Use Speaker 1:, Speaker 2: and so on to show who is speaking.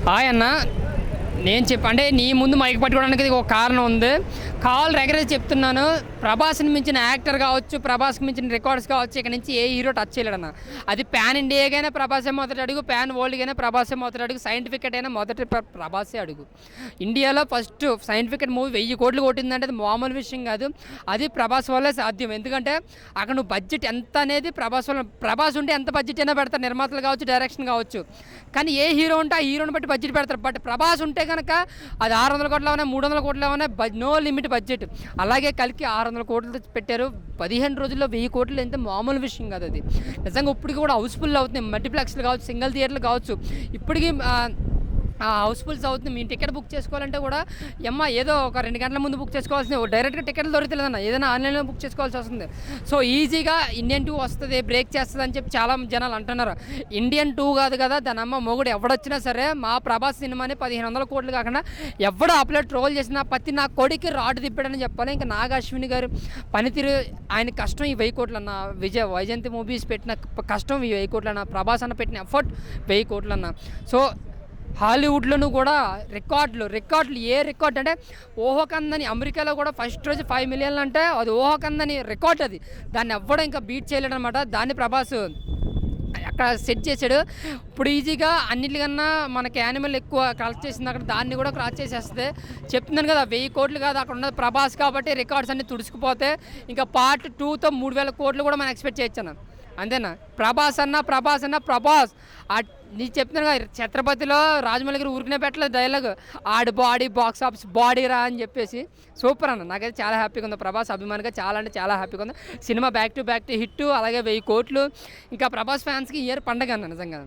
Speaker 1: Hi అన్న. నేను అంటే నీ ముందు మైక్ పట్టుకోవడానికి ఒక కారణం ఉంది. కాల్ రెగ్యులర్ చెప్తున్నాను. ప్రభాస్ని మించిన యాక్టర్ కావచ్చు, ప్రభాస్కి మించిన రికార్డ్స్ కావచ్చు, ఇక్కడ నుంచి ఏ హీరో టచ్ చేయలేడన్న. అది ప్యాన్ ఇండియాకైనా ప్రభాసే మొదటి అడుగు, ప్యాన్ వరల్డ్కైనా ప్రభాసే మొదటి అడుగు, సైంటిఫికెట్ అయినా మొదటి ప్రభాసే అడుగు. ఇండియాలో ఫస్ట్ సైంటిఫికెట్ మూవీ 1000 కోట్లు కొట్టిందంటే అది మామూలు విషయం కాదు. అది ప్రభాస్ వల్లే సాధ్యం. ఎందుకంటే అక్కడ నువ్వు బడ్జెట్ ఎంత అనేది ప్రభాస్ వల్ల. ప్రభాస్ ఉంటే ఎంత బడ్జెట్ అయినా పెడతారు, నిర్మాతలు కావచ్చు, డైరెక్షన్ కావచ్చు. కానీ ఏ హీరో ఉంటే ఆ హీరోని బట్టి బడ్జెట్ పెడతారు. బట్ ప్రభాస్ ఉంటే కనుక అది 600 కోట్లు ఉన్నాయి, 300 కోట్లు ఉన్నాయి, నో లిమిట్ బడ్జెట్. అలాగే కలికి 600 కోట్లు పెట్టారు. 15 రోజుల్లో 1000 కోట్లు ఎంత మామూలు విషయం కాదు అది. నిజంగా ఇప్పటికి కూడా హౌస్ఫుల్ అవుతుంది. మల్టీప్లెక్స్లు కావచ్చు, సింగిల్ థియేటర్లు కావచ్చు. ఇప్పటికీ హౌస్ఫుల్స్ అవుతుంది. మీ టికెట్ బుక్ చేసుకోవాలంటే కూడా ఏదో ఒక 2 గంటల ముందు బుక్ చేసుకోవాల్సింది. డైరెక్ట్గా టికెట్లు దొరుకుతుందన్న, ఏదైనా ఆన్లైన్లో బుక్ చేసుకోవాల్సి వస్తుంది. సో ఈజీగా ఇండియన్ 2 వస్తుంది, బ్రేక్ చేస్తుంది అని చెప్పి చాలా జనాలు అంటున్నారు. ఇండియన్ 2 కాదు కదా, దాని అమ్మ మొగుడు ఎవడొచ్చినా సరే మా ప్రభాస్ సినిమాని 1500 కోట్లు కాకుండా ఎవడు అప్లోడ్ ట్రోల్ చేసినా ప్రతి నా కొడుకు రాడు తిప్పాడని చెప్పాలి. ఇంకా నాగ అశ్విని గారు పనితీరు, ఆయన కష్టం ఈ 1000 కోట్లు అన్న. వైజయంతి మూవీస్ పెట్టిన కష్టం ఈ 1000 కోట్లు అన్న. ప్రభాస్ అన్న పెట్టిన ఎఫర్ట్ 1000 కోట్లు అన్న. సో హాలీవుడ్లోనూ కూడా రికార్డులు ఏ రికార్డ్ అంటే ఊహకందని. అమెరికాలో కూడా ఫస్ట్ రోజు 5 మిలియన్లు అంటే అది ఊహకందని రికార్డ్. అది దాన్ని ఎవ్వడం ఇంకా బీట్ చేయలేడు అనమాట. దాన్ని ప్రభాస్ అక్కడ సెట్ చేశాడు. ఇప్పుడు ఈజీగా అన్నిటికన్నా మనకి యానిమల్ ఎక్కువ కలెక్ట్ చేసింది అక్కడ, దాన్ని కూడా క్రాస్ చేసేస్తుంది. చెప్తున్నాను కదా, 1000 కోట్లు కాదు అక్కడ ఉన్నది ప్రభాస్ కాబట్టి రికార్డ్స్ అన్ని తుడుచుకుపోతే ఇంకా పార్ట్ 2తో 3000 కోట్లు కూడా మనం ఎక్స్పెక్ట్ చేయొచ్చు. అంతేనా? ప్రభాస్ ప్రభాస్ నీ చెప్తున్నాను కదా, ఛత్రపతిలో రాజమౌళి గారు ఊరికనే పెట్టలేదు డైలాగ్, ఆడి బాడీ బాక్స్ ఆఫీస్ బాడీ రా అని చెప్పేసి. సూపర్ అన్న. నాకైతే చాలా హ్యాపీగా ఉంది. ప్రభాస్ అభిమానిగా చాలా అంటే చాలా హ్యాపీగా ఉంది. సినిమా బ్యాక్ టు హిట్, అలాగే 1000 కోట్లు. ఇంకా ప్రభాస్ ఫ్యాన్స్కి ఇయర్ పండగ అన్న నిజంగా.